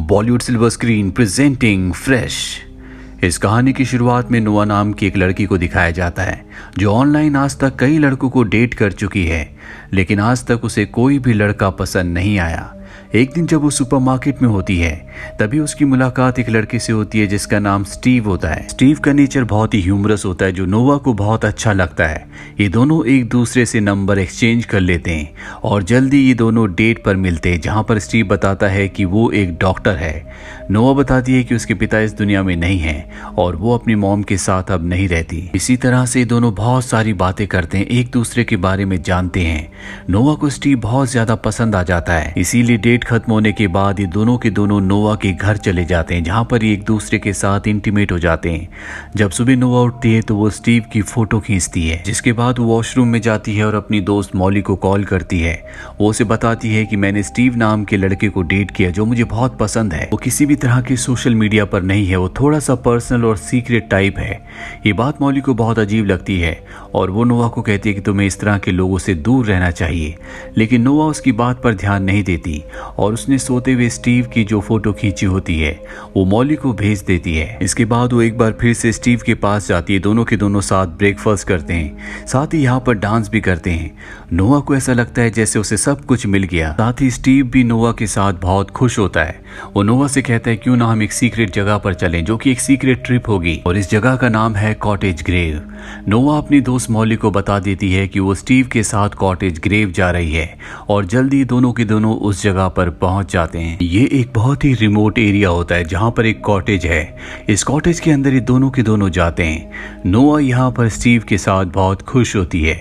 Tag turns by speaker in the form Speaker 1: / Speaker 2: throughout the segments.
Speaker 1: Bollywood silver screen presenting fresh. इस कहानी की शुरुआत में नोआ नाम की एक लड़की को दिखाया जाता है जो ऑनलाइन आज तक कई लड़कों को डेट कर चुकी है, लेकिन आज तक उसे कोई भी लड़का पसंद नहीं आया। एक दिन जब वो सुपरमार्केट में होती है तभी उसकी मुलाकात एक लड़के से होती है जिसका नाम स्टीव होता है। स्टीव का नेचर बहुत ही ह्यूमरस होता है जो नोआ को बहुत अच्छा लगता है। ये दोनों एक दूसरे से नंबर एक्सचेंज कर लेते हैं और जल्दी ये दोनों डेट पर मिलते हैं, जहाँ पर स्टीव बताता है कि वो एक डॉक्टर है। नोआ बताती है कि उसके पिता इस दुनिया में नहीं है और वो अपनी मॉम के साथ अब नहीं रहती। इसी तरह से दोनों बहुत सारी बातें करते हैं, एक दूसरे के बारे में जानते हैं। नोआ को स्टीव बहुत ज्यादा पसंद आ जाता है, इसीलिए डेट खत्म होने के बाद ये दोनों के दोनों नोआ के घर चले जाते हैं, जहाँ पर ये एक दूसरे के साथ इंटीमेट हो जाते हैं। जब सुबह नोआ उठती है तो वो स्टीव की फोटो खींचती है, जिसके बाद वो वॉशरूम में जाती है और अपनी दोस्त मॉली को कॉल करती है। वो उसे बताती है कि मैंने स्टीव नाम के लड़के को डेट किया जो मुझे बहुत पसंद है। वो किसी भी तरह के सोशल मीडिया पर नहीं है, वो थोड़ा सा पर्सनल और सीक्रेट टाइप है। ये बात मॉली को बहुत अजीब लगती है और वो नोआ को कहती है कि तुम्हें इस तरह के लोगों से दूर रहना चाहिए, लेकिन नोआ उसकी बात पर ध्यान नहीं देती और उसने सोते हुए स्टीव की जो फोटो खींची होती है वो मॉली को भेज देती है। इसके बाद वो एक बार फिर से स्टीव के पास जाती है, दोनों के दोनों साथ ब्रेकफास्ट करते हैं, साथ ही यहाँ पर डांस भी करते हैं। नोआ को ऐसा लगता है जैसे उसे सब कुछ मिल गया। साथ ही स्टीव भी नोआ के साथ बहुत खुश होता है। वो नोआ से कहता है क्यों ना हम एक सीक्रेट जगह पर चलें, जो कि एक सीक्रेट ट्रिप होगी और इस जगह का नाम है कॉटेज ग्रेव। नोआ अपनी दोस्त मॉली को बता देती है कि वो स्टीव के साथ कॉटेज ग्रेव जा रही है और जल्दी दोनों के दोनों उस जगह पर पहुंच जाते हैं। ये एक बहुत ही रिमोट एरिया होता है जहां पर एक कॉटेज है। इस कॉटेज के अंदर ये दोनों के दोनों जाते हैं। नोआ यहाँ पर स्टीव के साथ बहुत खुश होती है।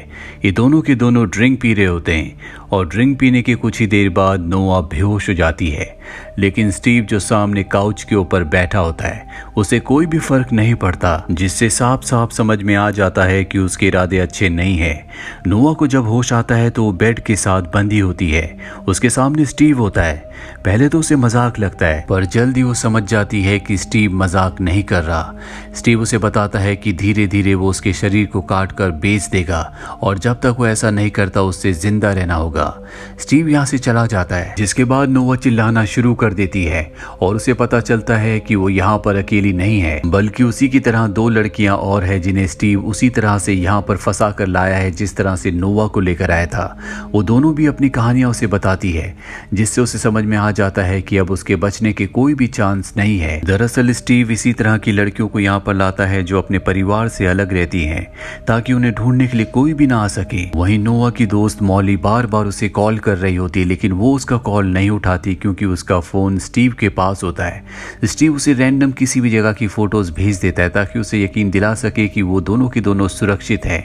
Speaker 1: ये दोनों के दोनों ड्रिंक पी रहे होते हैं और ड्रिंक पीने के कुछ ही देर बाद नोआ बेहोश हो जाती है, लेकिन स्टीव जो सामने काउच के ऊपर बैठा होता है उसे कोई भी फर्क नहीं पड़ता, जिससे साफ साफ समझ में आ जाता है कि उसके इरादे अच्छे नहीं है। नोआ को जब होश आता है तो वो बेड के साथ बंधी होती है, उसके सामने स्टीव होता है। पहले तो उसे मजाक लगता है पर जल्दी वो समझ जाती है कि स्टीव मजाक नहीं कर रहा। स्टीव उसे बताता है कि धीरे धीरे वो उसके शरीर को काट कर बेच देगा और जब तक वो ऐसा नहीं करता उससे जिंदा रहना होगा। स्टीव यहाँ से चला जाता है, जिसके बाद नोआ चिल्लाना शुरू कर देती है और उसे पता चलता है कि वो यहाँ पर अकेली नहीं है, बल्कि उसी की तरह दो लड़कियां और है जिन्हें स्टीव उसी तरह से यहाँ पर फंसा कर लाया है जिस तरह से नोआ को लेकर आया था। वो दोनों भी अपनी कहानियां उसे बताती है, जिससे उसे समझ में आ जाता है कि अब उसके बचने के कोई भी चांस नहीं है। दरअसल स्टीव इसी तरह की लड़कियों को यहाँ पर लाता है जो अपने परिवार से अलग रहती हैं, ताकि उन्हें ढूंढने के लिए कोई भी ना आ सके। वहीं नोआ की दोस्त मॉली बार बार उसे कॉल कर रही होती है, लेकिन वो उसका कॉल नहीं उठाती क्योंकि उसका फोन स्टीव के पास होता है। स्टीव उसे रैंडम किसी भी जगह की फोटोज भेज देता है ताकि उसे यकीन दिला सके कि वो दोनों के दोनों सुरक्षित है।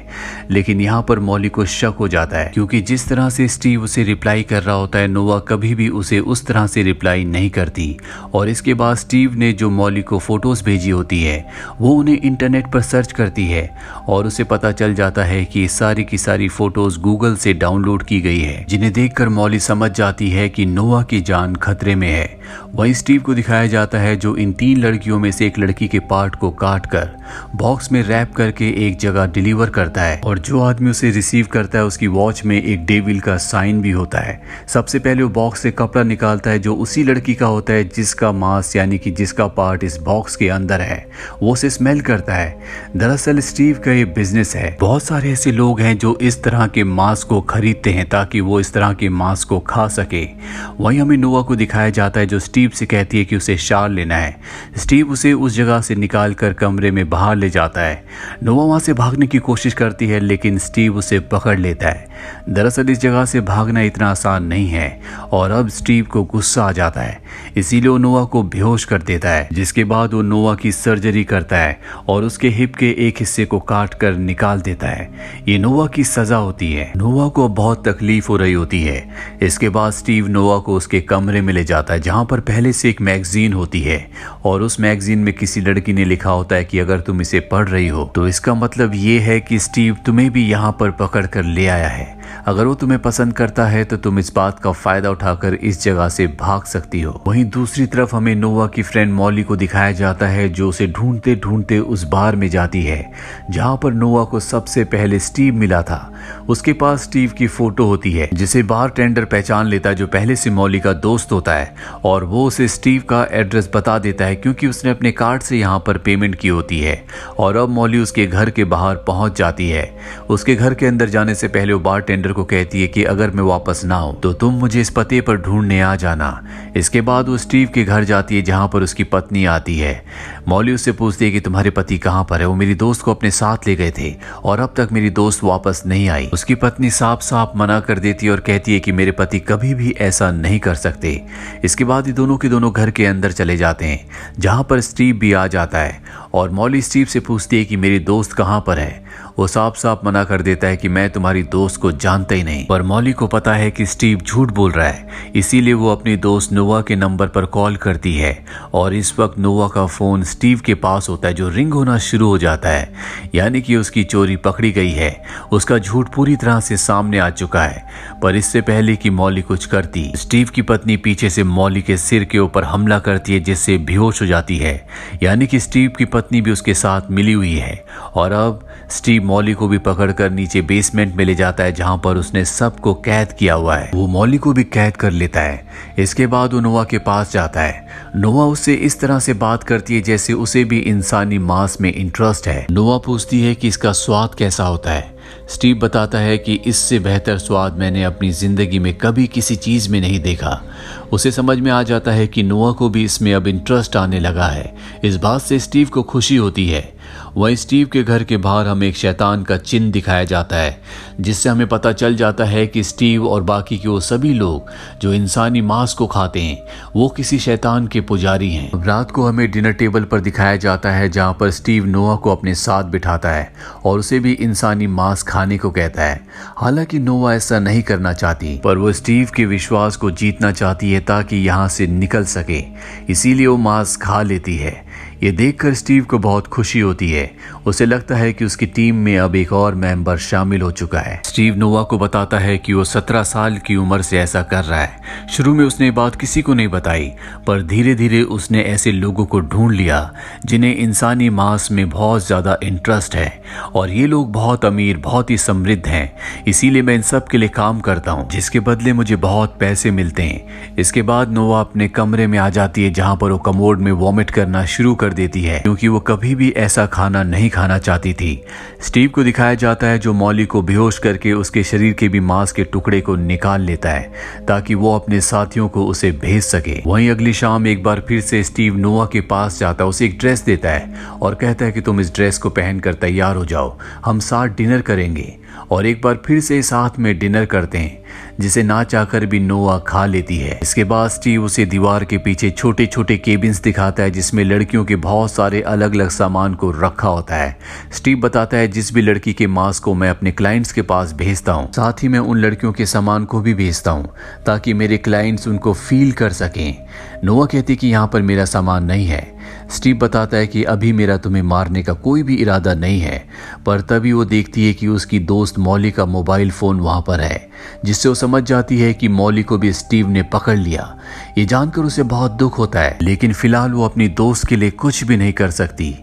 Speaker 1: लेकिन यहाँ पर मॉली को शक हो जाता है क्योंकि जिस तरह से स्टीव उसे रिप्लाई कर रहा होता है नोआ कभी भी उसे उस तरह से रिप्लाई नहीं करती। और इसके बाद स्टीव ने जो मॉली को फोटोज भेजी होती है वो उन्हें इंटरनेट पर सर्च करती है और उसे पता चल जाता है कि सारी की सारी फोटोज गूगल से डाउनलोड की गई है, जिन्हें देखकर मॉली समझ जाती है कि नोआ की जान खतरे में है। वहीं स्टीव को दिखाया जाता है जो इन तीन लड़कियों में से एक लड़की के पार्ट को काट कर बॉक्स में रैप करके एक जगह डिलीवर करता है और जो आदमी उसे रिसीव करता है उसकी वॉच में एक डेविल का साइन भी होता है। सबसे पहले वो बॉक्स से कपड़ा निकालता है जो उसी लड़की का होता है जिसका मांस यानी कि जिसका पार्ट इस बॉक्स के अंदर है। वो उसे स्मेल करता है। दरअसल स्टीव का ये बिजनेस है। बहुत सारे ऐसे लोग हैं जो इस तरह के मांस को खरीदते हैं ताकि वो इस तरह के मांस को खा सके। वहीं हमें नोआ को दिखाया जाता है जो स्टीव से कहती है कि उसे शाल लेना है। स्टीव उसे उस जगह से निकाल कर कमरे में बाहर ले जाता है। नोआ वहां से भागने की कोशिश करती है लेकिन स्टीव उसे पकड़ लेता है। दरअसल इस जगह से भागना इतना आसान नहीं है और अब स्टीव को गुस्सा आ जाता है, इसीलिए वो नोआ को बेहोश कर देता है, जिसके बाद वो नोआ की सर्जरी करता है और उसके हिप के एक हिस्से को काट कर निकाल देता है। ये नोआ की सजा होती है। नोआ को बहुत तकलीफ हो रही होती है। इसके बाद स्टीव नोआ को उसके कमरे में ले जाता है जहां पर पहले से एक मैगजीन होती है और उस मैगजीन में किसी लड़की ने लिखा होता है कि अगर तुम इसे पढ़ रही हो तो इसका मतलब ये है कि स्टीव तुम्हें भी यहाँ पर पकड़ कर ले आया है। अगर वो तुम्हें पसंद करता है तो तुम इस बात का फायदा उठाकर इस जगह से भाग सकती हो। वहीं दूसरी तरफ हमें नोआ की फ्रेंड मॉली को दिखाया जाता है जो उसे ढूंढते ढूंढते उस बार में जाती है जहां पर नोआ को सबसे पहले स्टीव मिला था। उसके पास स्टीव की फोटो होती है जिसे बारटेंडर पहचान लेता है, जो पहले से मॉली का दोस्त होता है, और वो उसे स्टीव का एड्रेस बता देता है क्योंकि उसने अपने कार्ड से यहाँ पर पेमेंट की होती है। और अब मॉली उसके घर के बाहर पहुंच जाती है। उसके घर के अंदर जाने से पहले वो बारटेंडर को कहती है कि अगर मैं वापस ना आऊं तो तुम मुझे इस पते पर ढूंढने आ जाना। इसके बाद वो स्टीव के घर जाती है जहां पर उसकी पत्नी आती है। मॉली उससे पूछती है कि तुम्हारे पति कहां पर है, वो मेरी दोस्त को अपने साथ ले गए थे और अब तक मेरी दोस्त वापस नहीं आई। उसकी पत्नी साफ साफ मना कर देती है और कहती है कि मेरे पति कभी भी ऐसा नहीं कर सकते। इसके बाद ये दोनों के दोनों घर के अंदर चले जाते हैं जहां पर स्टीव भी आ जाता है और मॉली स्टीव से पूछती है कि मेरी दोस्त कहां पर है। वो साफ साफ मना कर देता है कि मैं तुम्हारी दोस्त को जानता ही नहीं। पर मॉली को पता है कि स्टीव झूठ बोल रहा है, इसीलिए वो अपनी दोस्त नोवा के नंबर पर कॉल करती है और इस वक्त नोवा का फोन स्टीव के पास होता है जो रिंग होना शुरू हो जाता है, यानी कि उसकी चोरी पकड़ी गई है। उसका झूठ पूरी तरह से सामने आ चुका है। पर इससे पहले कि मॉली कुछ करती, स्टीव की पत्नी पीछे से मॉली के सिर के ऊपर हमला करती है जिससे बेहोश हो जाती है, यानी कि स्टीव की पत्नी भी उसके साथ मिली हुई है। और अब स्टीव मॉली को भी पकड़कर नीचे बेसमेंट में ले जाता है जहां पर उसने सबको कैद किया हुआ है। वो मॉली को भी कैद कर लेता है। इसके बाद वो नोवा के पास जाता है। नोवा उससे इस तरह से बात करती है जैसे उसे भी इंसानी मांस में इंटरेस्ट है। नोवा पूछती है कि इसका स्वाद कैसा होता है। स्टीव बताता है कि इससे बेहतर स्वाद मैंने अपनी जिंदगी में कभी किसी चीज में नहीं देखा। उसे समझ में आ जाता है कि नोवा को भी इसमें अब इंटरेस्ट आने लगा है। इस बात से स्टीव को खुशी होती है। वहीं स्टीव के घर के बाहर हमें एक शैतान का चिन्ह दिखाया जाता है जिससे हमें पता चल जाता है कि स्टीव और बाकी के वो सभी लोग जो इंसानी मांस को खाते हैं वो किसी शैतान के पुजारी हैं। रात को हमें डिनर टेबल पर दिखाया जाता है जहां पर स्टीव नोवा को अपने साथ बिठाता है और उसे भी इंसानी मांस खाने को कहता है। हालांकि नोवा ऐसा नहीं करना चाहती, पर वो स्टीव के विश्वास को जीतना चाहती है ताकि यहाँ से निकल सके, इसीलिए वो मांस खा लेती है। ये देखकर स्टीव को बहुत खुशी होती है। उसे लगता है कि उसकी टीम में अब एक और मेंबर शामिल हो चुका है। स्टीव नोवा को बताता है कि वो 17 साल की उम्र से ऐसा कर रहा है। शुरू में उसने बात किसी को नहीं बताई, पर धीरे धीरे उसने ऐसे लोगों को ढूंढ लिया जिन्हें इंसानी मांस में बहुत ज्यादा इंटरेस्ट है और ये लोग बहुत अमीर, बहुत ही समृद्ध हैं। इसीलिए मैं इन सब के लिए काम करता हूँ जिसके बदले मुझे बहुत पैसे मिलते हैं। इसके बाद नोवा अपने कमरे में आ जाती है जहाँ पर वो कमोड में वॉमिट करना शुरू कर देती है क्योंकि वो कभी भी ऐसा खाना नहीं खाना चाहती थी। स्टीव को दिखाया जाता है जो मॉली को बेहोश करके उसके शरीर के भी मांस के टुकड़े को निकाल लेता है ताकि वो अपने साथियों को उसे भेज सके। वहीं अगली शाम एक बार फिर से स्टीव नोवा के पास जाता है, उसे एक ड्रेस देता है और कहता है कि तुम इस ड्रेस को पहनकर तैयार हो जाओ, हम साथ डिनर करेंगे। और एक बार फिर से साथ में डिनर करते हैं जिसे ना चाहकर भी नोवा खा लेती है। इसके बाद स्टीव उसे दीवार के पीछे छोटे छोटे केबिन्स दिखाता है जिसमें लड़कियों के बहुत सारे अलग अलग सामान को रखा होता है। स्टीव बताता है जिस भी लड़की के मांस को मैं अपने क्लाइंट्स के पास भेजता हूँ, साथ ही मैं उन लड़कियों के सामान को भी भेजता हूँ ताकि मेरे क्लाइंट्स उनको फील कर सकें। नोवा कहती कि यहाँ पर मेरा सामान नहीं है। स्टीव बताता है कि अभी मेरा तुम्हें मारने का कोई भी इरादा नहीं है, पर तभी वो देखती है कि उसकी दोस्त मॉली का मोबाइल फोन वहां पर है जिससे वो समझ जाती है कि मॉली को भी स्टीव ने पकड़ लिया। ये जानकर उसे बहुत दुख होता है, लेकिन फिलहाल वो अपनी दोस्त के लिए कुछ भी नहीं कर सकती।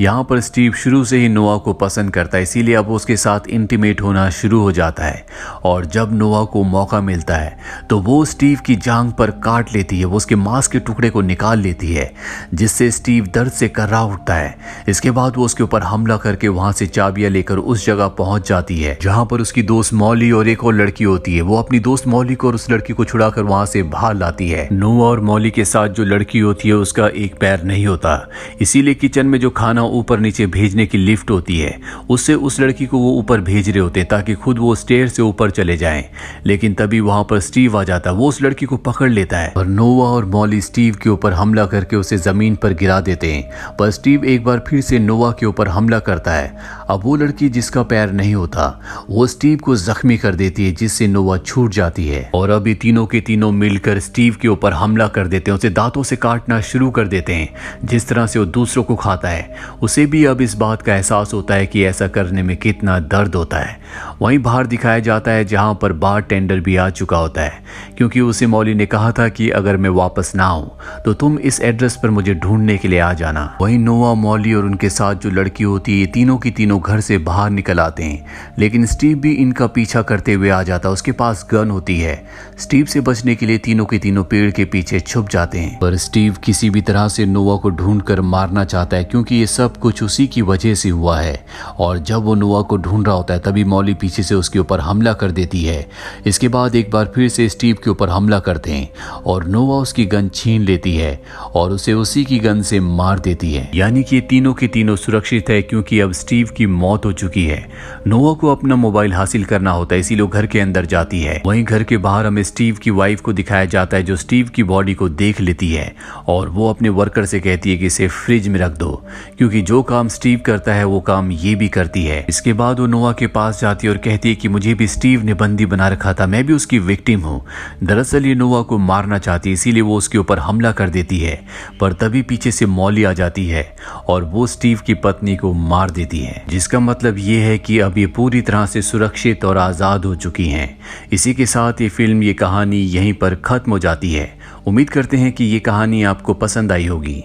Speaker 1: यहाँ पर स्टीव शुरू से ही नोवा को पसंद करता है, इसीलिए अब उसके साथ इंटीमेट होना शुरू हो जाता है। और जब नोवा को मौका मिलता है तो वो स्टीव की जांघ पर काट लेती है, वो उसके मांस के टुकड़े को निकाल लेती है जिससे स्टीव दर्द से कर्रा उठता है। इसके बाद वो उसके ऊपर हमला करके वहां से चाबियां लेकर उस जगह पहुंच जाती है जहां पर उसकी दोस्त मॉली और एक और लड़की होती है। वो अपनी दोस्त मॉली को और उस लड़की को छुड़ाकर वहां से बाहर लाती है। नोवा और मॉली के साथ जो लड़की होती है उसका एक पैर नहीं होता, इसीलिए किचन में जो खाना ऊपर नीचे भेजने की लिफ्ट होती है उससे उस लड़की को वो ऊपर भेज रहे होते ताकि खुद वो स्टेयर से ऊपर चले जाएं। लेकिन तभी वहां पर स्टीव आ जाता है, वो उस लड़की को पकड़ लेता है और नोवा और मॉली स्टीव के ऊपर हमला करके उसे जमीन पर गिरा देते हैं। पर स्टीव एक बार फिर से नोवा के ऊपर हमला करता है। अब वो लड़की जिसका पैर नहीं होता वो स्टीव को जख्मी कर देती है जिससे नोवा छूट जाती है। और अब ये तीनों के तीनों मिलकर स्टीव के ऊपर हमला कर देते हैं, उसे दांतों से काटना शुरू कर देते हैं। जिस तरह से वो दूसरों को खाता है, उसे भी अब इस बात का एहसास होता है कि ऐसा करने में कितना दर्द होता है। वहीं बाहर दिखाया जाता है जहां पर बार टेंडर भी आ चुका होता है, क्योंकि उसे मौली ने कहा था कि अगर मैं वापस ना आऊं तो तुम इस एड्रेस पर मुझे ढूंढने के लिए आ जाना। वहीं नोआ, मौली और उनके साथ जो लड़की होती है, ये तीनों की तीनों घर से बाहर निकल आते हैं, लेकिन स्टीव भी इनका पीछा करते हुए आ जाता है। उसके पास गन होती है। स्टीव से बचने के लिए तीनों के तीनों पेड़ के पीछे छुप जाते हैं, पर स्टीव किसी भी तरह से नोआ को ढूंढकर मारना चाहता है, क्योंकि ये सब कुछ उसी की वजह से हुआ है। और जब वो नोआ को ढूंढ रहा होता है तभी मौली पीछे से उसके ऊपर हमला कर देती है। इसके बाद एक बार फिर से स्टीव के ऊपर हमला करते हैं और नोआ उसकी गन छीन लेती है और उसे उसी की गन से मार देती है। यानी कि तीनों के तीनों सुरक्षित है, क्योंकि अब स्टीव की मौत हो चुकी है। नोआ को अपना मोबाइल हासिल करना होता है, इसीलिए वो घर के अंदर जाती है। वहीं घर के बाहर हमें स्टीव की वाइफ को दिखाया जाता है, जो स्टीव की बॉडी को देख लेती है और वो अपने वर्कर से कहती है कि इसे फ्रिज में रख दो, क्योंकि जो काम स्टीव करता है वो काम ये भी करती है। इसके बाद वो नोआ के पास जाती है और कहती है कि मुझे भी स्टीव ने बंदी बना रखा था, मैं भी उसकी विक्टिम हूँ। दरअसल ये नोआ को मारना चाहती है, इसीलिए वो उसके ऊपर हमला कर देती है, पर तभी पीछे से मौली आ जाती है और वो स्टीव की पत्नी को मार देती है, जिसका मतलब ये है कि अब ये पूरी तरह से सुरक्षित और आज़ाद हो चुकी हैं। इसी के साथ ये फिल्म, ये कहानी यहीं पर ख़त्म हो जाती है। उम्मीद करते हैं कि ये कहानी आपको पसंद आई होगी।